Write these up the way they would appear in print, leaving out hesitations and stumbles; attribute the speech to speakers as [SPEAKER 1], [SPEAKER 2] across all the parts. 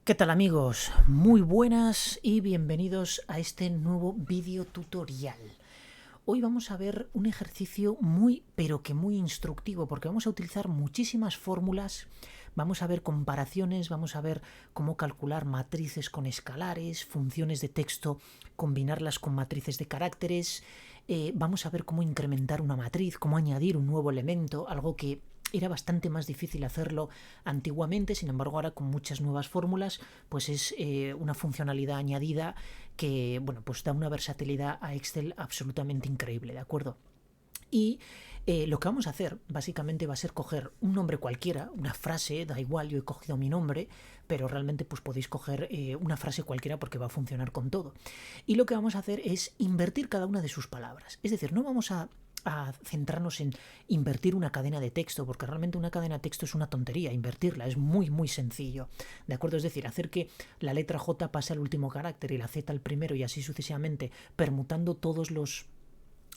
[SPEAKER 1] ¿Qué tal amigos? Muy buenas y bienvenidos a este nuevo vídeo tutorial. Hoy vamos a ver un ejercicio muy pero que muy instructivo porque vamos a utilizar muchísimas fórmulas, vamos a ver comparaciones, vamos a ver cómo calcular matrices con escalares, funciones de texto, combinarlas con matrices de caracteres, vamos a ver cómo incrementar una matriz, cómo añadir un nuevo elemento, algo que era bastante más difícil hacerlo antiguamente, sin embargo ahora con muchas nuevas fórmulas pues es una funcionalidad añadida que bueno, pues da una versatilidad a Excel absolutamente increíble, ¿de acuerdo? Y lo que vamos a hacer básicamente va a ser coger un nombre cualquiera, una frase, da igual, yo he cogido mi nombre, pero realmente pues podéis coger una frase cualquiera porque va a funcionar con todo. Y lo que vamos a hacer es invertir cada una de sus palabras. Es decir, no vamos a centrarnos en invertir una cadena de texto, porque realmente una cadena de texto es una tontería, invertirla es muy muy sencillo, ¿de acuerdo? Es decir, hacer que la letra J pase al último carácter y la Z al primero y así sucesivamente, permutando todos los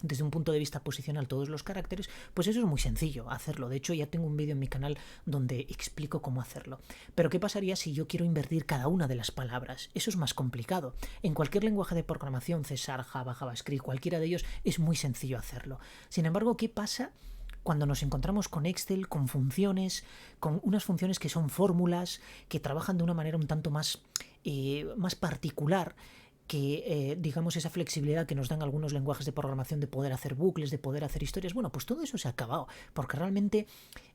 [SPEAKER 1] desde un punto de vista posicional todos los caracteres, pues eso es muy sencillo hacerlo. De hecho ya tengo un vídeo en mi canal donde explico cómo hacerlo. Pero ¿qué pasaría si yo quiero invertir cada una de las palabras? Eso es más complicado. En cualquier lenguaje de programación, C#, Java, JavaScript, cualquiera de ellos, es muy sencillo hacerlo. Sin embargo, ¿qué pasa cuando nos encontramos con Excel, con funciones, con unas funciones que son fórmulas, que trabajan de una manera un tanto más particular, que digamos esa flexibilidad que nos dan algunos lenguajes de programación de poder hacer bucles, de poder hacer historias? Bueno, pues todo eso se ha acabado, porque realmente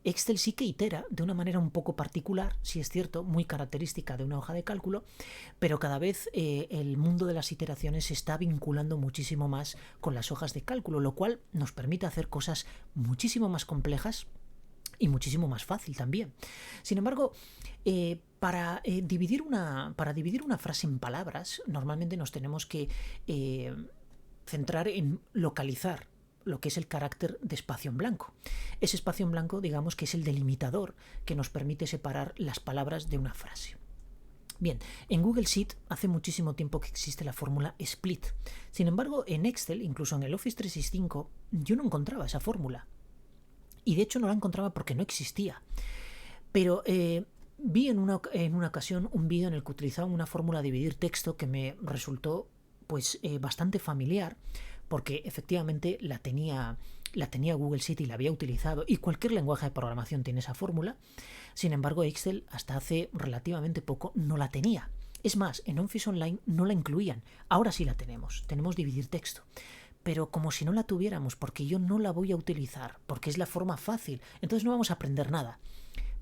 [SPEAKER 1] Excel sí que itera de una manera un poco particular, sí es cierto, muy característica de una hoja de cálculo, pero cada vez el mundo de las iteraciones se está vinculando muchísimo más con las hojas de cálculo, lo cual nos permite hacer cosas muchísimo más complejas y muchísimo más fácil también. Sin embargo, para dividir una frase en palabras, normalmente nos tenemos que centrar en localizar lo que es el carácter de espacio en blanco. Ese espacio en blanco, digamos que es el delimitador que nos permite separar las palabras de una frase. Bien, en Google Sheet hace muchísimo tiempo que existe la fórmula split. Sin embargo, en Excel, incluso en el Office 365, yo no encontraba esa fórmula. Y de hecho no la encontraba porque no existía. Pero vi en una ocasión un vídeo en el que utilizaban una fórmula de dividir texto que me resultó pues bastante familiar, porque efectivamente la tenía Google Sheet y la había utilizado, y cualquier lenguaje de programación tiene esa fórmula. Sin embargo, Excel hasta hace relativamente poco no la tenía. Es más, en Office Online no la incluían. Ahora sí la tenemos dividir texto, pero como si no la tuviéramos, porque yo no la voy a utilizar, porque es la forma fácil, entonces no vamos a aprender nada.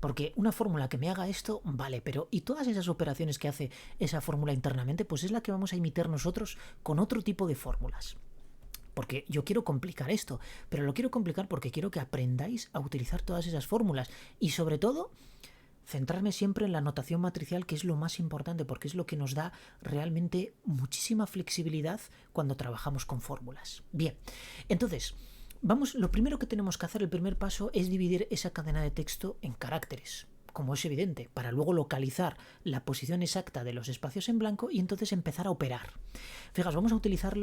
[SPEAKER 1] Porque una fórmula que me haga esto, vale, pero ¿y todas esas operaciones que hace esa fórmula internamente? Pues es la que vamos a imitar nosotros con otro tipo de fórmulas. Porque yo quiero complicar esto, pero lo quiero complicar porque quiero que aprendáis a utilizar todas esas fórmulas y sobre todo centrarme siempre en la notación matricial, que es lo más importante, porque es lo que nos da realmente muchísima flexibilidad cuando trabajamos con fórmulas. Bien, entonces, lo primero que tenemos que hacer, el primer paso, es dividir esa cadena de texto en caracteres, como es evidente, para luego localizar la posición exacta de los espacios en blanco y entonces empezar a operar. Fijaos, vamos a utilizar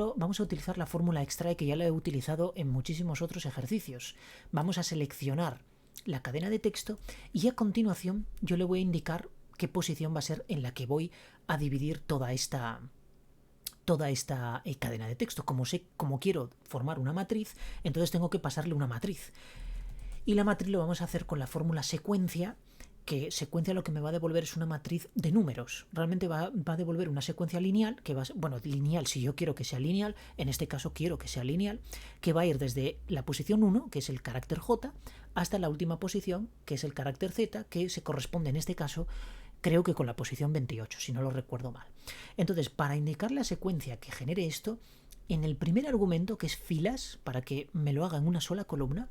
[SPEAKER 1] la fórmula extrae, que ya la he utilizado en muchísimos otros ejercicios. Vamos a seleccionar la cadena de texto y a continuación yo le voy a indicar qué posición va a ser en la que voy a dividir toda esta cadena de texto. Como quiero formar una matriz, entonces tengo que pasarle una matriz. Y la matriz lo vamos a hacer con la fórmula secuencia, que secuencia lo que me va a devolver es una matriz de números. Realmente va a devolver una secuencia lineal, lineal si yo quiero que sea lineal, en este caso quiero que sea lineal, que va a ir desde la posición 1, que es el carácter J, hasta la última posición, que es el carácter Z, que se corresponde en este caso, creo que con la posición 28, si no lo recuerdo mal. Entonces, para indicar la secuencia que genere esto, en el primer argumento, que es filas, para que me lo haga en una sola columna,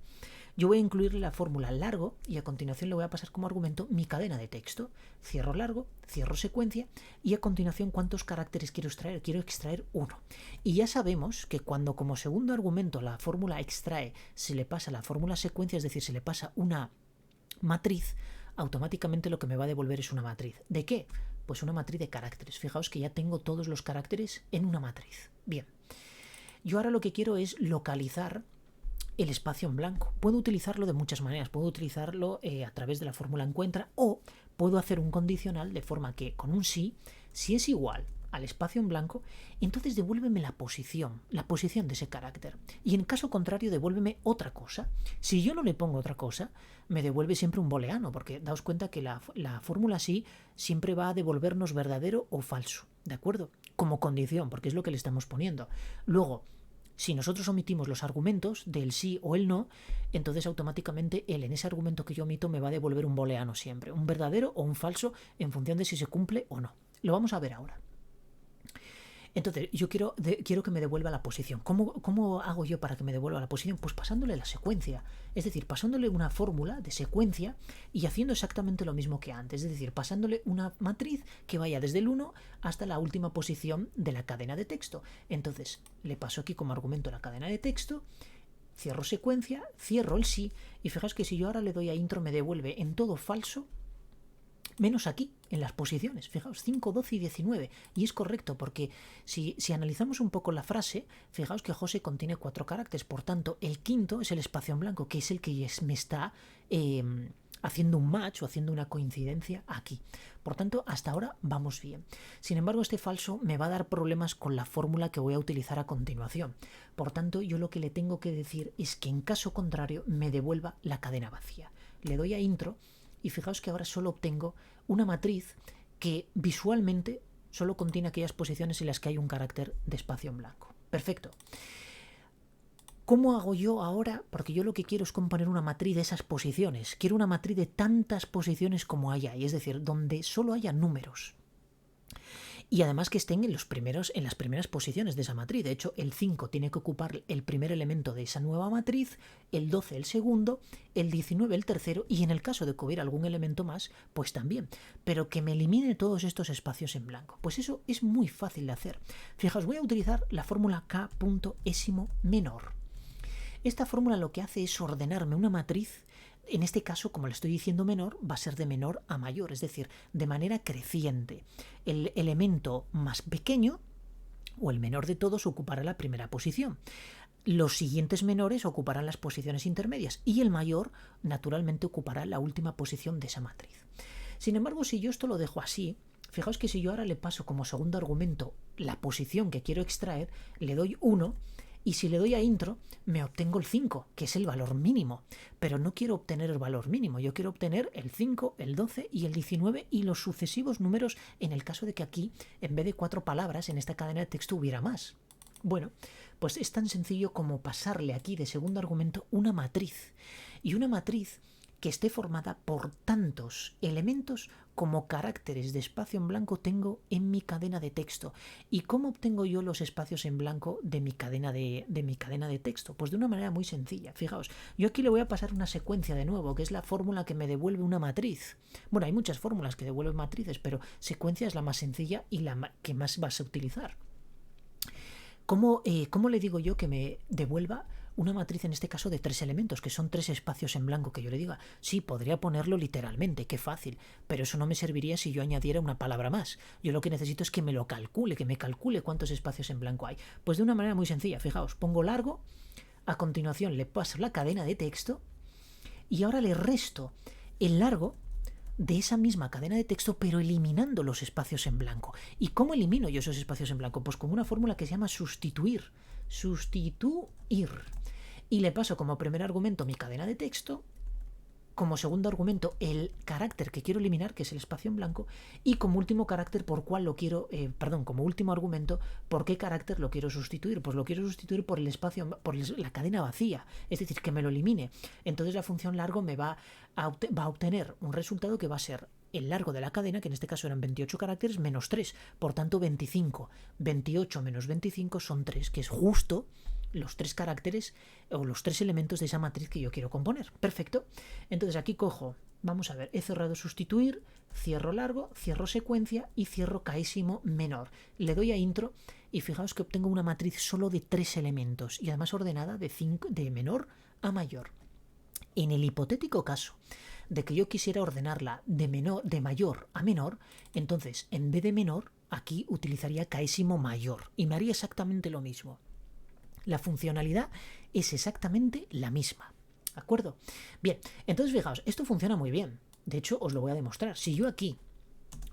[SPEAKER 1] yo voy a incluirle la fórmula largo y a continuación le voy a pasar como argumento mi cadena de texto. Cierro largo, cierro secuencia y a continuación cuántos caracteres quiero extraer. Quiero extraer 1. Y ya sabemos que cuando como segundo argumento la fórmula extrae se le pasa la fórmula secuencia, es decir, se le pasa una matriz, automáticamente lo que me va a devolver es una matriz. ¿De qué? Pues una matriz de caracteres. Fijaos que ya tengo todos los caracteres en una matriz. Bien. Yo ahora lo que quiero es localizar el espacio en blanco. Puedo utilizarlo de muchas maneras. Puedo utilizarlo a través de la fórmula encuentra, o puedo hacer un condicional de forma que con un sí, si es igual al espacio en blanco, entonces devuélveme la posición de ese carácter. Y en caso contrario, devuélveme otra cosa. Si yo no le pongo otra cosa, me devuelve siempre un booleano, porque daos cuenta que la fórmula sí siempre va a devolvernos verdadero o falso, ¿de acuerdo? Como condición, porque es lo que le estamos poniendo. Luego, si nosotros omitimos los argumentos del sí o el no, entonces automáticamente él en ese argumento que yo omito me va a devolver un booleano siempre, un verdadero o un falso en función de si se cumple o no. Lo vamos a ver ahora. Entonces, yo quiero que me devuelva la posición. ¿Cómo hago yo para que me devuelva la posición? Pues pasándole la secuencia. Es decir, pasándole una fórmula de secuencia y haciendo exactamente lo mismo que antes. Es decir, pasándole una matriz que vaya desde el 1 hasta la última posición de la cadena de texto. Entonces, le paso aquí como argumento la cadena de texto, cierro secuencia, cierro el sí, y fijaos que si yo ahora le doy a intro me devuelve en todo falso, menos aquí, en las posiciones. Fijaos, 5, 12 y 19. Y es correcto, porque si analizamos un poco la frase, fijaos que José contiene 4 caracteres. Por tanto, el quinto es el espacio en blanco, que es el que me está haciendo un match o haciendo una coincidencia aquí. Por tanto, hasta ahora vamos bien. Sin embargo, este falso me va a dar problemas con la fórmula que voy a utilizar a continuación. Por tanto, yo lo que le tengo que decir es que en caso contrario me devuelva la cadena vacía. Le doy a intro. Y fijaos que ahora solo obtengo una matriz que visualmente solo contiene aquellas posiciones en las que hay un carácter de espacio en blanco. Perfecto. ¿Cómo hago yo ahora? Porque yo lo que quiero es componer una matriz de esas posiciones. Quiero una matriz de tantas posiciones como haya ahí, es decir, donde solo haya números. Y además que estén en las primeras posiciones de esa matriz. De hecho, el 5 tiene que ocupar el primer elemento de esa nueva matriz, el 12 el segundo, el 19 el tercero, y en el caso de que hubiera algún elemento más, pues también. Pero que me elimine todos estos espacios en blanco. Pues eso es muy fácil de hacer. Fijaos, voy a utilizar la fórmula k.ésimo menor. Esta fórmula lo que hace es ordenarme una matriz. En este caso, como le estoy diciendo menor, va a ser de menor a mayor, es decir, de manera creciente. El elemento más pequeño, o el menor de todos, ocupará la primera posición. Los siguientes menores ocuparán las posiciones intermedias y el mayor, naturalmente, ocupará la última posición de esa matriz. Sin embargo, si yo esto lo dejo así, fijaos que si yo ahora le paso como segundo argumento la posición que quiero extraer, le doy 1, y si le doy a intro, me obtengo el 5, que es el valor mínimo. Pero no quiero obtener el valor mínimo, yo quiero obtener el 5, el 12 y el 19 y los sucesivos números en el caso de que aquí, en vez de 4 palabras, en esta cadena de texto hubiera más. Bueno, pues es tan sencillo como pasarle aquí de segundo argumento una matriz. Y una matriz que esté formada por tantos elementos como caracteres de espacio en blanco tengo en mi cadena de texto. ¿Y cómo obtengo yo los espacios en blanco de mi cadena de texto? Pues de una manera muy sencilla. Fijaos, yo aquí le voy a pasar una secuencia de nuevo, que es la fórmula que me devuelve una matriz. Bueno, hay muchas fórmulas que devuelven matrices, pero secuencia es la más sencilla y la que más vas a utilizar. ¿Cómo le digo yo que me devuelva una matriz, en este caso de 3 elementos, que son 3 espacios en blanco, que yo le diga? Sí, podría ponerlo literalmente, qué fácil, pero eso no me serviría si yo añadiera una palabra más. Yo lo que necesito es que me lo calcule, que me calcule cuántos espacios en blanco hay. Pues de una manera muy sencilla, fijaos, pongo largo, a continuación le paso la cadena de texto y ahora le resto el largo de esa misma cadena de texto, pero eliminando los espacios en blanco. ¿Y cómo elimino yo esos espacios en blanco? Pues con una fórmula que se llama sustituir. Sustituir. Y le paso como primer argumento mi cadena de texto, como segundo argumento el carácter que quiero eliminar, que es el espacio en blanco, y como último carácter por cuál lo quiero, como último argumento, por qué carácter lo quiero sustituir. Pues lo quiero sustituir por el espacio, por la cadena vacía, es decir, que me lo elimine. Entonces la función largo me va a obtener un resultado que va a ser el largo de la cadena, que en este caso eran 28 caracteres, menos 3, por tanto 25. 28 menos 25 son 3, que es justo los 3 caracteres o los 3 elementos de esa matriz que yo quiero componer. Perfecto. Entonces aquí cojo, vamos a ver, he cerrado sustituir, cierro largo, cierro secuencia y cierro k.ésimo menor. Le doy a intro y fijaos que obtengo una matriz solo de 3 elementos y además ordenada de menor a mayor. En el hipotético caso de que yo quisiera ordenarla de mayor a menor, entonces en vez de menor, aquí utilizaría k.ésimo mayor y me haría exactamente lo mismo. La funcionalidad es exactamente la misma. ¿De acuerdo? Bien, entonces fijaos, esto funciona muy bien. De hecho, os lo voy a demostrar. Si yo aquí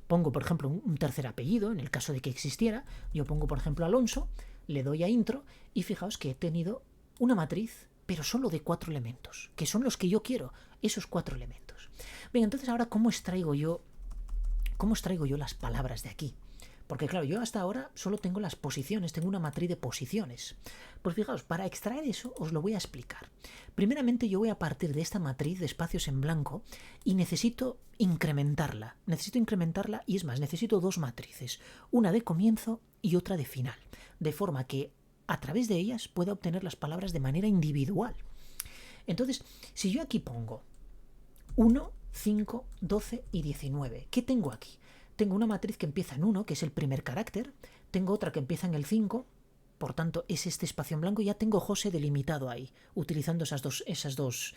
[SPEAKER 1] pongo, por ejemplo, un tercer apellido, en el caso de que existiera, yo pongo, por ejemplo, Alonso, le doy a intro y fijaos que he tenido una matriz, pero solo de 4 elementos, que son los que yo quiero, esos 4 elementos. Bien, entonces ahora, ¿cómo extraigo yo las palabras de aquí? Porque claro, yo hasta ahora solo tengo las posiciones, tengo una matriz de posiciones. Pues fijaos, para extraer eso os lo voy a explicar. Primeramente yo voy a partir de esta matriz de espacios en blanco y necesito incrementarla. Y es más, necesito 2 matrices, una de comienzo y otra de final, de forma que a través de ellas pueda obtener las palabras de manera individual. Entonces, si yo aquí pongo 1, 5, 12 y 19, ¿qué tengo aquí? Tengo una matriz que empieza en 1, que es el primer carácter, tengo otra que empieza en el 5, por tanto es este espacio en blanco, y ya tengo José delimitado ahí, utilizando esas dos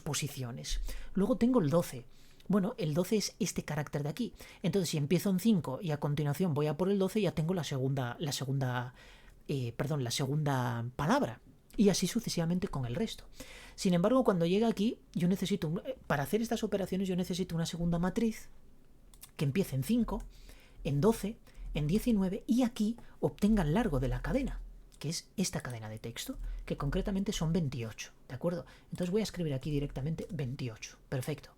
[SPEAKER 1] posiciones. Luego tengo el 12. Bueno, el 12 es este carácter de aquí. Entonces, si empiezo en 5 y a continuación voy a por el 12, ya tengo la segunda palabra. Y así sucesivamente con el resto. Sin embargo, cuando llega aquí, para hacer estas operaciones yo necesito una segunda matriz que empiece en 5, en 12, en 19 y aquí obtenga el largo de la cadena, que es esta cadena de texto, que concretamente son 28, ¿de acuerdo? Entonces voy a escribir aquí directamente 28, perfecto.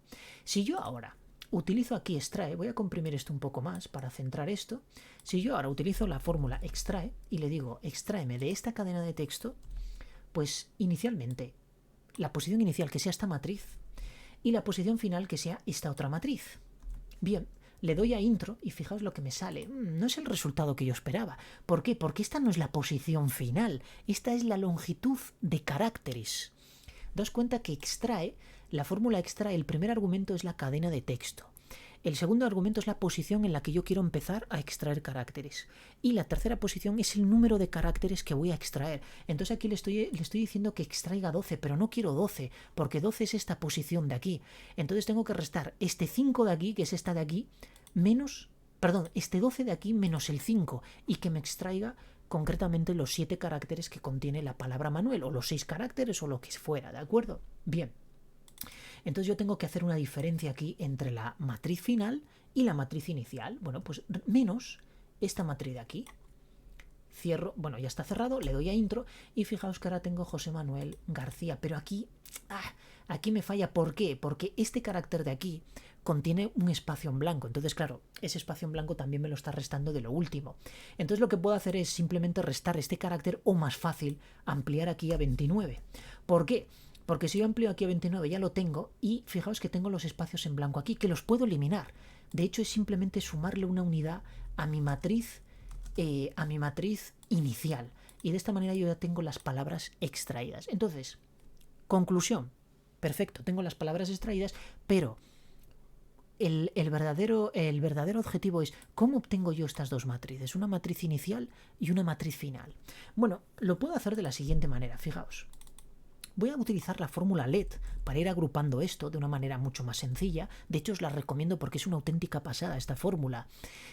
[SPEAKER 1] Si yo ahora utilizo aquí extrae, voy a comprimir esto un poco más para centrar esto. Si yo ahora utilizo la fórmula extrae y le digo extráeme de esta cadena de texto, pues inicialmente la posición inicial que sea esta matriz y la posición final que sea esta otra matriz. Bien, le doy a intro y fijaos lo que me sale. No es el resultado que yo esperaba. ¿Por qué? Porque esta no es la posición final. Esta es la longitud de caracteres. Daos cuenta que la fórmula extrae, el primer argumento es la cadena de texto. El segundo argumento es la posición en la que yo quiero empezar a extraer caracteres. Y la tercera posición es el número de caracteres que voy a extraer. Entonces aquí le estoy diciendo que extraiga 12, pero no quiero 12, porque 12 es esta posición de aquí. Entonces tengo que restar este 5 de aquí, que es esta de aquí, este 12 de aquí menos el 5, y que me extraiga concretamente los 7 caracteres que contiene la palabra Manuel, o los 6 caracteres, o lo que fuera, ¿de acuerdo? Bien. Entonces yo tengo que hacer una diferencia aquí entre la matriz final y la matriz inicial. Bueno, pues menos esta matriz de aquí. Cierro, bueno, ya está cerrado, le doy a intro y fijaos que ahora tengo José Manuel García, pero aquí me falla. ¿Por qué? Porque este carácter de aquí contiene un espacio en blanco. Entonces, claro, ese espacio en blanco también me lo está restando de lo último. Entonces lo que puedo hacer es simplemente restar este carácter, o más fácil, ampliar aquí a 29. ¿Por qué? Porque si yo amplío aquí a 29 ya lo tengo, y fijaos que tengo los espacios en blanco aquí, que los puedo eliminar. De hecho, es simplemente sumarle una unidad a mi matriz inicial. Y de esta manera yo ya tengo las palabras extraídas. Entonces, conclusión. Perfecto, tengo las palabras extraídas, pero el verdadero objetivo es ¿cómo obtengo yo estas dos matrices? Una matriz inicial y una matriz final. Bueno, lo puedo hacer de la siguiente manera, fijaos. Voy a utilizar la fórmula LED para ir agrupando esto de una manera mucho más sencilla. De hecho, os la recomiendo porque es una auténtica pasada esta fórmula.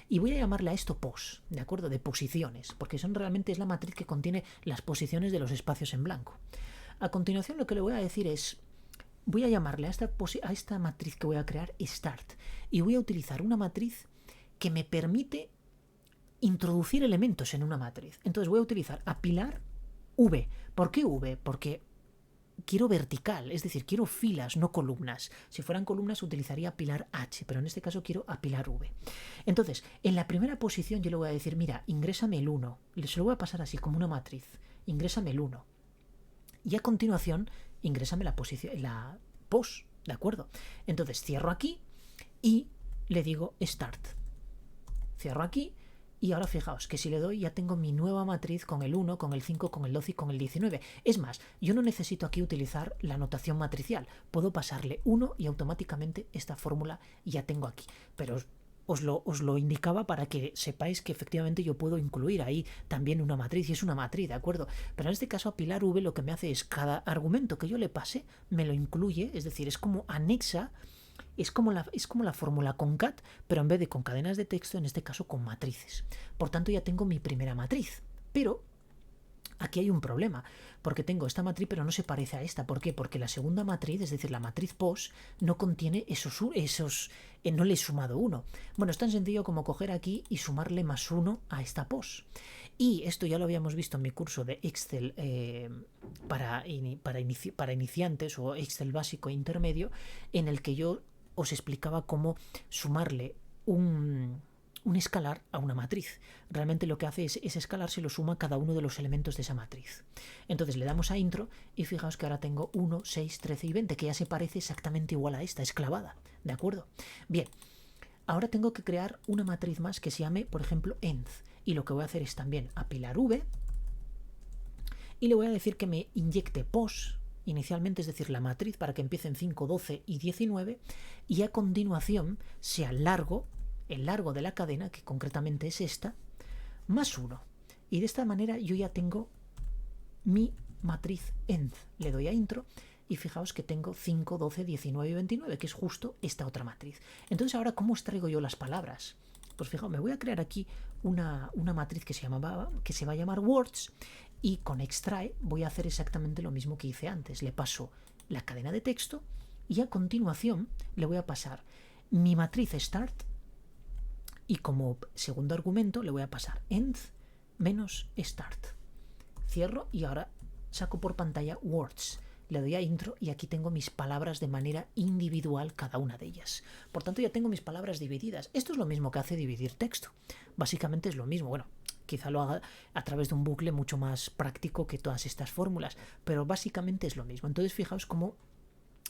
[SPEAKER 1] Y voy a llamarle a esto pos, ¿de acuerdo? De posiciones, porque realmente es la matriz que contiene las posiciones de los espacios en blanco. A continuación, lo que le voy a decir es, voy a llamarle a esta matriz que voy a crear start. Y voy a utilizar una matriz que me permite introducir elementos en una matriz. Entonces voy a utilizar apilar V. ¿Por qué V? Porque quiero vertical, es decir, quiero filas, no columnas. Si fueran columnas utilizaría apilar H, pero en este caso quiero apilar V. Entonces, en la primera posición yo le voy a decir, mira, ingrésame el 1. Se lo voy a pasar así, como una matriz. Ingrésame el 1. Y a continuación, ingrésame la pos, ¿de acuerdo? Entonces, cierro aquí y le digo start. Cierro aquí. Y ahora fijaos que si le doy ya tengo mi nueva matriz con el 1, con el 5, con el 12 y con el 19. Es más, yo no necesito aquí utilizar la notación matricial. Puedo pasarle 1 y automáticamente esta fórmula ya tengo aquí. Pero os lo indicaba para que sepáis que efectivamente yo puedo incluir ahí también una matriz, y es una matriz, ¿de acuerdo? Pero en este caso apilar V lo que me hace es cada argumento que yo le pase me lo incluye, es decir, es como anexa. Es como la fórmula concat, pero en vez de con cadenas de texto, en este caso con matrices. Por tanto, ya tengo mi primera matriz. Pero Aquí hay un problema, porque tengo esta matriz pero no se parece a esta. ¿Por qué? Porque la segunda matriz, es decir, la matriz pos, no contiene no le he sumado 1. Bueno, es tan sencillo como coger aquí y sumarle más 1 a esta pos. Y esto ya lo habíamos visto en mi curso de Excel para iniciantes, o Excel básico e intermedio, en el que yo os explicaba cómo sumarle un escalar a una matriz. Realmente lo que hace es ese escalar se lo suma a cada uno de los elementos de esa matriz. Entonces le damos a intro y fijaos que ahora tengo 1, 6, 13 y 20, que ya se parece exactamente igual a esta, es clavada, ¿de acuerdo? Bien, ahora tengo que crear una matriz más que se llame, por ejemplo, env, y lo que voy a hacer es también apilar v y le voy a decir que me inyecte pos inicialmente, es decir, la matriz, para que empiece en 5, 12 y 19, y a continuación sea el largo de la cadena, que concretamente es esta, más 1. Y de esta manera yo ya tengo mi matriz env. Le doy a intro y fijaos que tengo 5, 12, 19 y 29, que es justo esta otra matriz. Entonces ahora, ¿cómo extraigo yo las palabras? Pues fijaos, me voy a crear aquí una matriz que se va a llamar words, y con extrae voy a hacer exactamente lo mismo que hice antes. Le paso la cadena de texto y a continuación le voy a pasar mi matriz start, y como segundo argumento le voy a pasar end menos start. Cierro y ahora saco por pantalla words. Le doy a intro y aquí tengo mis palabras de manera individual, cada una de ellas. Por tanto, ya tengo mis palabras divididas. Esto es lo mismo que hace dividir texto. Básicamente es lo mismo. Bueno, quizá lo haga a través de un bucle mucho más práctico que todas estas fórmulas, pero básicamente es lo mismo. Entonces, fijaos cómo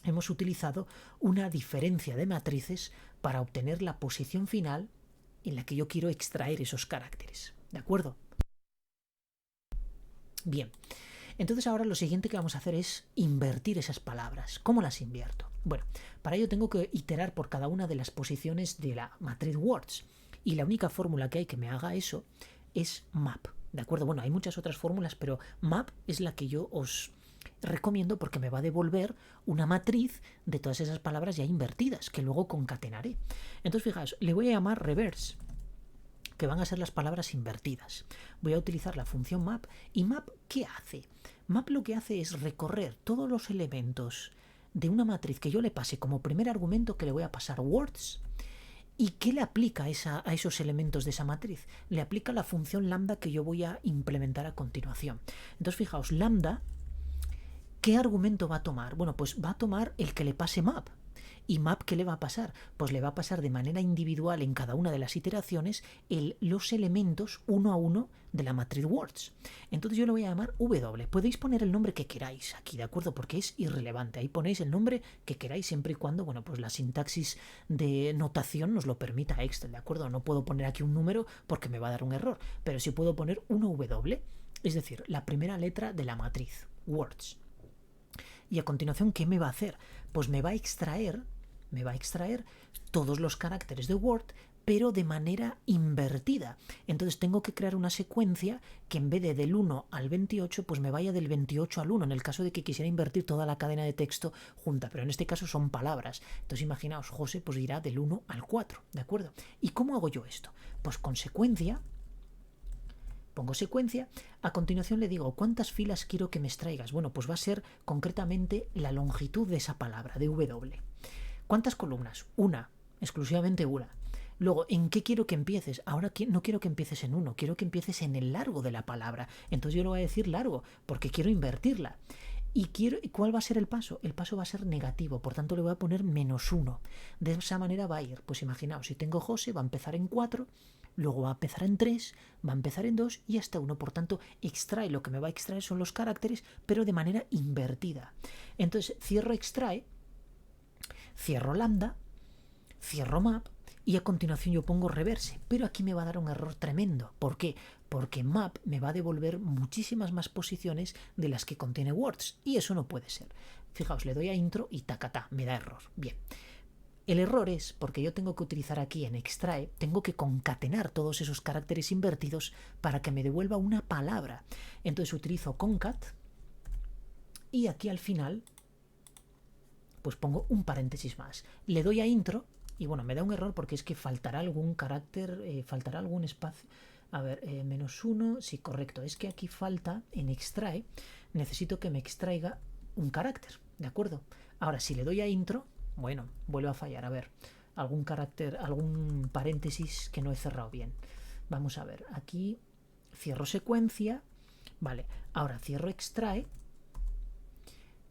[SPEAKER 1] hemos utilizado una diferencia de matrices para obtener la posición final en la que yo quiero extraer esos caracteres. ¿De acuerdo? Bien. Entonces ahora lo siguiente que vamos a hacer es invertir esas palabras. ¿Cómo las invierto? Bueno, para ello tengo que iterar por cada una de las posiciones de la matriz words. Y la única fórmula que hay que me haga eso es map. ¿De acuerdo? Bueno, hay muchas otras fórmulas, pero map es la que yo os recomiendo porque me va a devolver una matriz de todas esas palabras ya invertidas, que luego concatenaré. Entonces, fijaos, le voy a llamar reverse, que van a ser las palabras invertidas. Voy a utilizar la función map. ¿Y map qué hace? Map lo que hace es recorrer todos los elementos de una matriz que yo le pase como primer argumento, que le voy a pasar words. ¿Y qué le aplica a esos elementos de esa matriz? Le aplica la función lambda que yo voy a implementar a continuación. Entonces, fijaos, lambda, ¿qué argumento va a tomar? Bueno, pues va a tomar el que le pase map. ¿Y map qué le va a pasar? Pues le va a pasar de manera individual en cada una de las iteraciones los elementos uno a uno de la matriz words. Entonces yo lo voy a llamar W. Podéis poner el nombre que queráis aquí, ¿de acuerdo? Porque es irrelevante. Ahí ponéis el nombre que queráis siempre y cuando, bueno, pues la sintaxis de notación nos lo permita Excel, ¿de acuerdo? No puedo poner aquí un número porque me va a dar un error, pero sí puedo poner una W, es decir, la primera letra de la matriz words. Y a continuación, ¿qué me va a hacer? Pues me va a extraer todos los caracteres de Word, pero de manera invertida. Entonces tengo que crear una secuencia que en vez de del 1 al 28, pues me vaya del 28 al 1, en el caso de que quisiera invertir toda la cadena de texto junta, pero en este caso son palabras. Entonces imaginaos, José pues irá del 1 al 4, ¿de acuerdo? ¿Y cómo hago yo esto? Pues con secuencia, pongo secuencia, a continuación le digo ¿cuántas filas quiero que me extraigas? Bueno, pues va a ser concretamente la longitud de esa palabra, de W. ¿Cuántas columnas? Una, exclusivamente una. Luego, ¿en qué quiero que empieces? Ahora no quiero que empieces en 1, quiero que empieces en el largo de la palabra. Entonces yo le voy a decir largo, porque quiero invertirla. ¿Y cuál va a ser el paso? El paso va a ser negativo, por tanto le voy a poner -1. De esa manera va a ir, pues imaginaos, si tengo José, va a empezar en 4, luego va a empezar en 3, va a empezar en 2 y hasta 1. Por tanto, extrae, lo que me va a extraer son los caracteres, pero de manera invertida. Entonces, cierro extrae, cierro lambda, cierro map y a continuación yo pongo reverse, pero aquí me va a dar un error tremendo. ¿Por qué? Porque map me va a devolver muchísimas más posiciones de las que contiene words y eso no puede ser. Fijaos, le doy a intro y tacatá, me da error. Bien. El error es porque yo tengo que utilizar aquí en extrae, tengo que concatenar todos esos caracteres invertidos para que me devuelva una palabra. Entonces utilizo concat y aquí al final pues pongo un paréntesis más. Le doy a intro y bueno, me da un error porque es que faltará algún carácter, faltará algún espacio. A ver, -1, sí, correcto. Es que aquí falta, en extrae, necesito que me extraiga un carácter, ¿de acuerdo? Ahora, si le doy a intro, bueno, vuelve a fallar. A ver, algún carácter, algún paréntesis que no he cerrado bien. Vamos a ver, aquí cierro secuencia. Vale, ahora cierro extrae.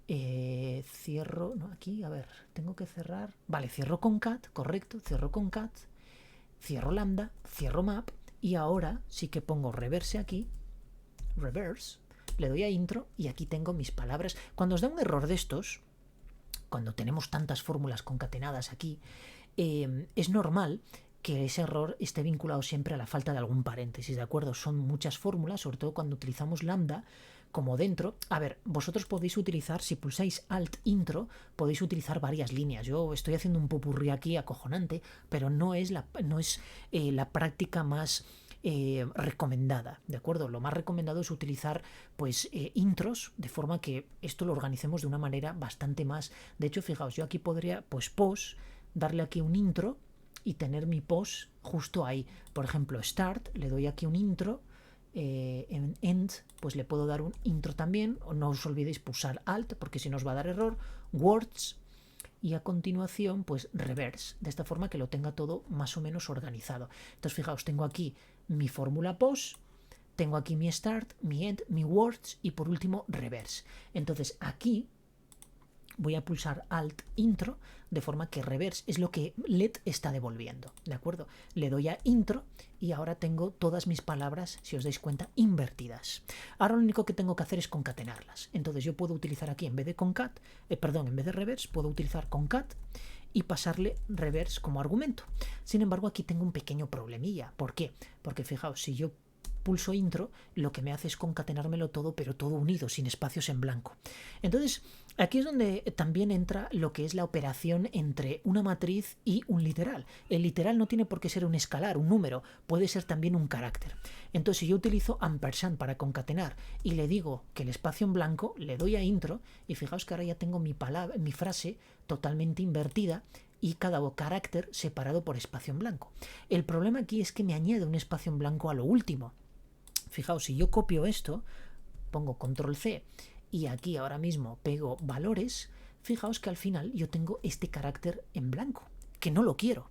[SPEAKER 1] Cierro, no, aquí, a ver, tengo que cerrar. Vale, cierro concat, correcto, cierro concat. Cierro lambda, cierro map. Y ahora sí que pongo reverse aquí. Reverse. Le doy a intro y aquí tengo mis palabras. Cuando os da un error de estos, cuando tenemos tantas fórmulas concatenadas aquí, es normal que ese error esté vinculado siempre a la falta de algún paréntesis, ¿de acuerdo? Son muchas fórmulas, sobre todo cuando utilizamos lambda como dentro. A ver, vosotros podéis utilizar, si pulsáis Alt Intro, podéis utilizar varias líneas. Yo estoy haciendo un popurrí aquí acojonante, pero no es la práctica más recomendada, ¿de acuerdo? Lo más recomendado es utilizar pues intros, de forma que esto lo organicemos de una manera bastante más. De hecho, fijaos, yo aquí podría pues post, darle aquí un intro y tener mi post justo ahí. Por ejemplo, start, le doy aquí un intro. En end, pues le puedo dar un intro también. No os olvidéis pulsar alt, porque si no os va a dar error. Words, y a continuación pues reverse, de esta forma que lo tenga todo más o menos organizado. Entonces fijaos, tengo aquí mi fórmula post, tengo aquí mi start, mi end, mi words y por último reverse. Entonces aquí voy a pulsar Alt Intro, de forma que reverse es lo que LED está devolviendo, ¿de acuerdo? Le doy a Intro y ahora tengo todas mis palabras, si os dais cuenta, invertidas. Ahora lo único que tengo que hacer es concatenarlas. Entonces yo puedo utilizar aquí, en vez de concat, en vez de reverse, puedo utilizar concat y pasarle reverse como argumento. Sin embargo, aquí tengo un pequeño problemilla. ¿Por qué? Porque fijaos, si yo pulso intro, lo que me hace es concatenármelo todo, pero todo unido, sin espacios en blanco. Entonces, aquí es donde también entra lo que es la operación entre una matriz y un literal. El literal no tiene por qué ser un escalar, un número, puede ser también un carácter. Entonces, si yo utilizo ampersand para concatenar y le digo que el espacio en blanco, le doy a intro y fijaos que ahora ya tengo mi frase totalmente invertida y cada carácter separado por espacio en blanco. El problema aquí es que me añade un espacio en blanco a lo último. Fijaos, si yo copio esto, pongo control C y aquí ahora mismo pego valores, fijaos que al final yo tengo este carácter en blanco, que no lo quiero.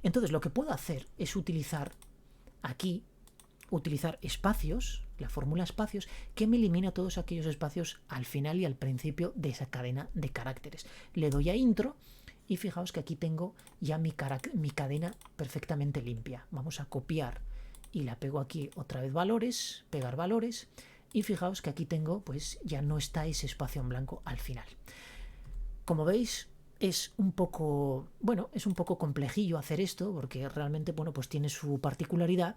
[SPEAKER 1] Entonces lo que puedo hacer es utilizar aquí, utilizar espacios, la fórmula espacios, que me elimina todos aquellos espacios al final y al principio de esa cadena de caracteres. Le doy a intro y fijaos que aquí tengo ya mi cadena perfectamente limpia. Vamos a copiar y la pego aquí otra vez valores, pegar valores y fijaos que aquí tengo pues ya no está ese espacio en blanco al final. Como veis es un poco, bueno, es un poco complejillo hacer esto porque realmente, bueno, pues tiene su particularidad,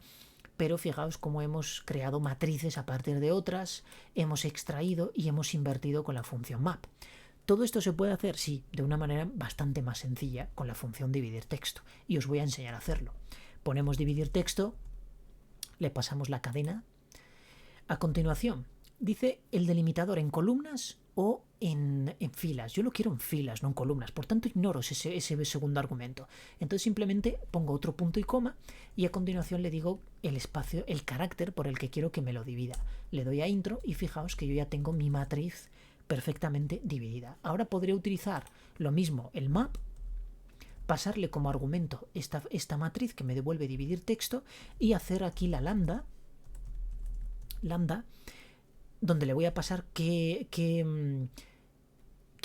[SPEAKER 1] pero fijaos cómo hemos creado matrices a partir de otras, hemos extraído y hemos invertido con la función map. Todo esto se puede hacer, sí, de una manera bastante más sencilla con la función dividir texto y os voy a enseñar a hacerlo. Ponemos dividir texto, le pasamos la cadena. A continuación, dice el delimitador en columnas o en filas. Yo lo quiero en filas, no en columnas. Por tanto, ignoro ese segundo argumento. Entonces simplemente pongo otro punto y coma y a continuación le digo el espacio, el carácter por el que quiero que me lo divida. Le doy a intro y fijaos que yo ya tengo mi matriz perfectamente dividida. Ahora podría utilizar lo mismo, el map, pasarle como argumento esta matriz que me devuelve dividir texto y hacer aquí la lambda, donde le voy a pasar ¿qué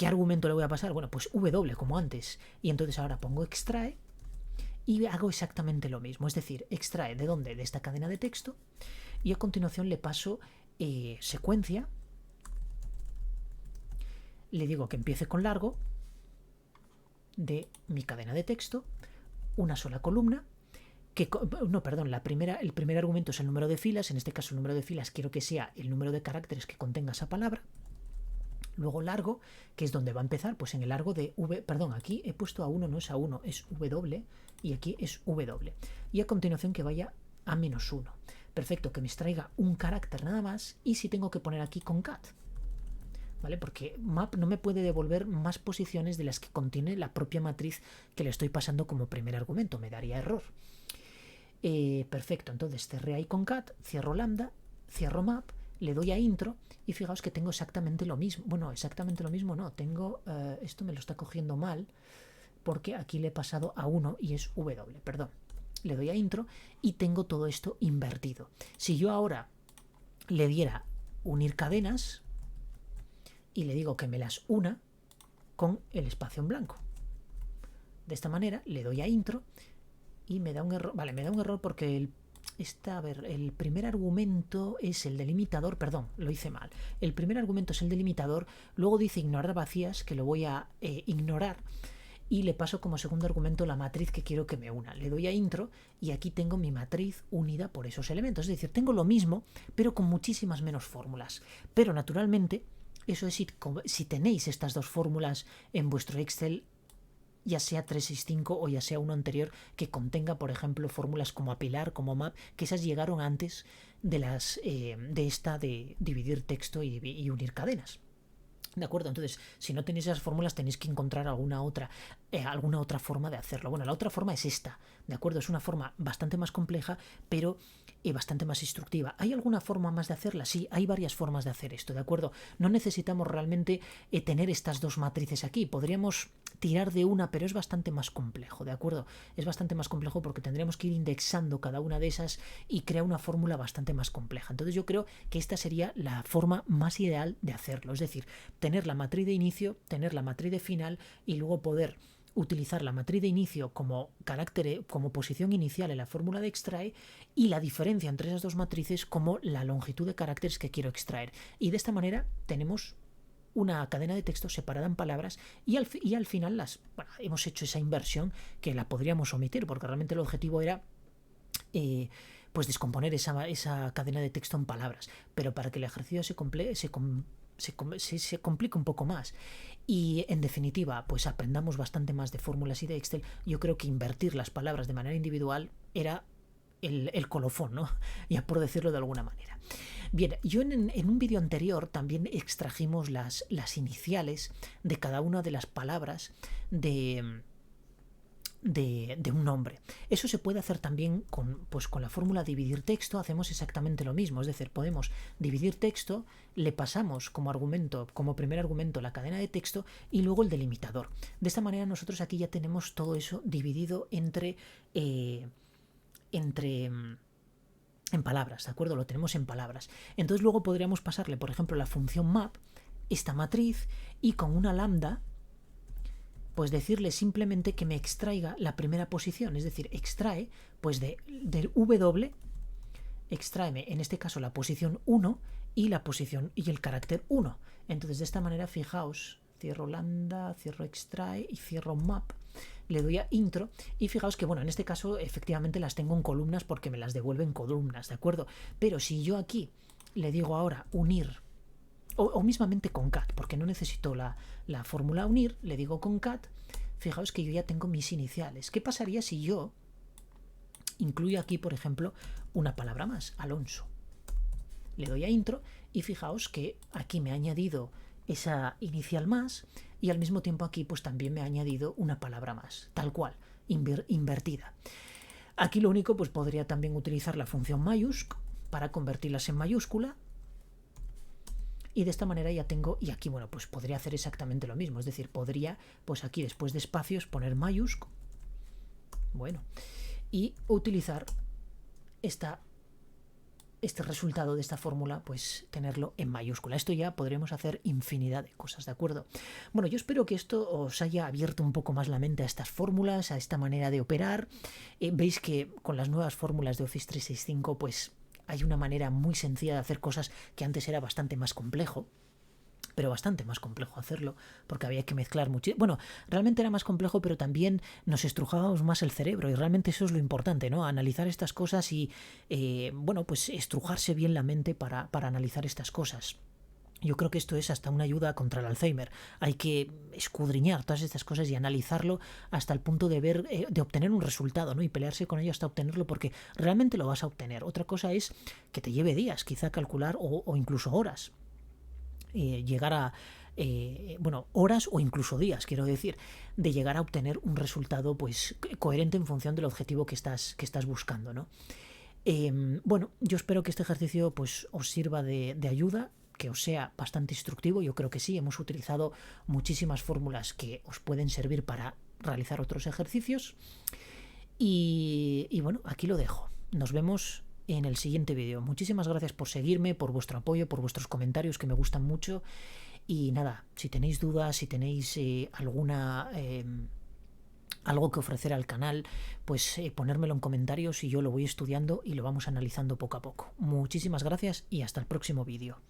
[SPEAKER 1] argumento le voy a pasar? Bueno, pues W como antes. Y entonces ahora pongo extrae y hago exactamente lo mismo. Es decir, extrae ¿de dónde? De esta cadena de texto y a continuación le paso secuencia. Le digo que empiece con largo de mi cadena de texto, una sola columna, el primer argumento es el número de filas, en este caso el número de filas quiero que sea el número de caracteres que contenga esa palabra, luego largo, que es donde va a empezar, pues en el largo de aquí he puesto A1, no es A1, es W, y aquí es W, y a continuación que vaya a -1, perfecto, que me extraiga un carácter nada más, y si tengo que poner aquí concat, ¿vale? Porque map no me puede devolver más posiciones de las que contiene la propia matriz que le estoy pasando como primer argumento, me daría error. Perfecto, entonces cerré ahí con cat, cierro lambda, cierro map, le doy a intro y fijaos que tengo exactamente lo mismo. Bueno, exactamente lo mismo no, tengo... esto me lo está cogiendo mal porque aquí le he pasado a 1 y es W, perdón. Le doy a intro y tengo todo esto invertido. Si yo ahora le diera unir cadenas y le digo que me las una con el espacio en blanco. De esta manera le doy a intro y me da un error. Vale, me da un error porque el primer argumento es el delimitador, perdón, lo hice mal. El primer argumento es el delimitador, luego dice ignorar vacías, que lo voy a ignorar, y le paso como segundo argumento la matriz que quiero que me una. Le doy a intro y aquí tengo mi matriz unida por esos elementos. Es decir, tengo lo mismo, pero con muchísimas menos fórmulas. Pero naturalmente, eso es si tenéis estas dos fórmulas en vuestro Excel, ya sea 365 o ya sea uno anterior que contenga, por ejemplo, fórmulas como apilar, como map, que esas llegaron antes de esta de dividir texto y unir cadenas. ¿De acuerdo? Entonces, si no tenéis esas fórmulas, tenéis que encontrar alguna otra forma de hacerlo. Bueno, la otra forma es esta, ¿de acuerdo? Es una forma bastante más compleja, pero bastante más instructiva. ¿Hay alguna forma más de hacerla? Sí, hay varias formas de hacer esto, ¿de acuerdo? No necesitamos realmente tener estas dos matrices aquí. Podríamos tirar de una, pero es bastante más complejo, ¿de acuerdo? Es bastante más complejo porque tendríamos que ir indexando cada una de esas y crear una fórmula bastante más compleja. Entonces yo creo que esta sería la forma más ideal de hacerlo, es decir, tener la matriz de inicio, tener la matriz de final y luego poder utilizar la matriz de inicio como como posición inicial en la fórmula de extrae y la diferencia entre esas dos matrices como la longitud de caracteres que quiero extraer. Y de esta manera tenemos una cadena de texto separada en palabras y al final hemos hecho esa inversión que la podríamos omitir porque realmente el objetivo era pues descomponer esa cadena de texto en palabras, pero para que el ejercicio se complica un poco más y en definitiva pues aprendamos bastante más de fórmulas y de Excel, yo creo que invertir las palabras de manera individual era el colofón, ¿no? Ya por decirlo de alguna manera. Bien, yo en un vídeo anterior también extrajimos las iniciales de cada una de las palabras de un nombre. Eso se puede hacer también con la fórmula dividir texto. Hacemos exactamente lo mismo, es decir, podemos dividir texto, le pasamos como primer argumento la cadena de texto y luego el delimitador. De esta manera nosotros aquí ya tenemos todo eso dividido en palabras, ¿de acuerdo? Lo tenemos en palabras. Entonces luego podríamos pasarle, por ejemplo, la función map, esta matriz, y con una lambda pues decirle simplemente que me extraiga la primera posición, es decir, extrae pues del W, extráeme en este caso la posición 1 y la posición y el carácter 1. Entonces de esta manera, fijaos, cierro lambda, cierro extrae y cierro map, le doy a intro y fijaos que bueno, en este caso efectivamente las tengo en columnas porque me las devuelven columnas, ¿de acuerdo? Pero si yo aquí le digo ahora unir o mismamente con cat, porque no necesito la fórmula unir, le digo con cat, fijaos que yo ya tengo mis iniciales. ¿Qué pasaría si yo incluyo aquí, por ejemplo, una palabra más, Alonso? Le doy a intro y fijaos que aquí me ha añadido esa inicial más y al mismo tiempo aquí pues también me ha añadido una palabra más, tal cual, invertida. Aquí lo único pues podría también utilizar la función mayúsc para convertirlas en mayúscula. Y de esta manera ya tengo, y aquí bueno, pues podría hacer exactamente lo mismo, es decir, podría pues aquí después de espacios poner mayúsculo, bueno, y utilizar este resultado de esta fórmula, pues tenerlo en mayúscula. Esto ya podremos hacer infinidad de cosas, ¿de acuerdo? Bueno, yo espero que esto os haya abierto un poco más la mente a estas fórmulas, a esta manera de operar. Veis que con las nuevas fórmulas de Office 365, pues hay una manera muy sencilla de hacer cosas que antes era bastante más complejo, pero bastante más complejo hacerlo, porque había que mezclar mucho. Bueno, realmente era más complejo, pero también nos estrujábamos más el cerebro, y realmente eso es lo importante, ¿no? Analizar estas cosas y, bueno, pues estrujarse bien la mente para analizar estas cosas. Yo creo que esto es hasta una ayuda contra el Alzheimer. Hay que escudriñar todas estas cosas y analizarlo hasta el punto de ver, de obtener un resultado, ¿no? Y pelearse con ello hasta obtenerlo, porque realmente lo vas a obtener. Otra cosa es que te lleve días, quizá calcular o incluso horas. Llegar a horas o incluso días, quiero decir, de llegar a obtener un resultado pues coherente en función del objetivo que estás buscando, ¿no? Yo espero que este ejercicio pues os sirva de ayuda, que os sea bastante instructivo. Yo creo que sí, hemos utilizado muchísimas fórmulas que os pueden servir para realizar otros ejercicios. Y bueno, aquí lo dejo. Nos vemos en el siguiente vídeo. Muchísimas gracias por seguirme, por vuestro apoyo, por vuestros comentarios que me gustan mucho. Y nada, si tenéis dudas, si tenéis algo que ofrecer al canal, pues ponérmelo en comentarios y yo lo voy estudiando y lo vamos analizando poco a poco. Muchísimas gracias y hasta el próximo vídeo.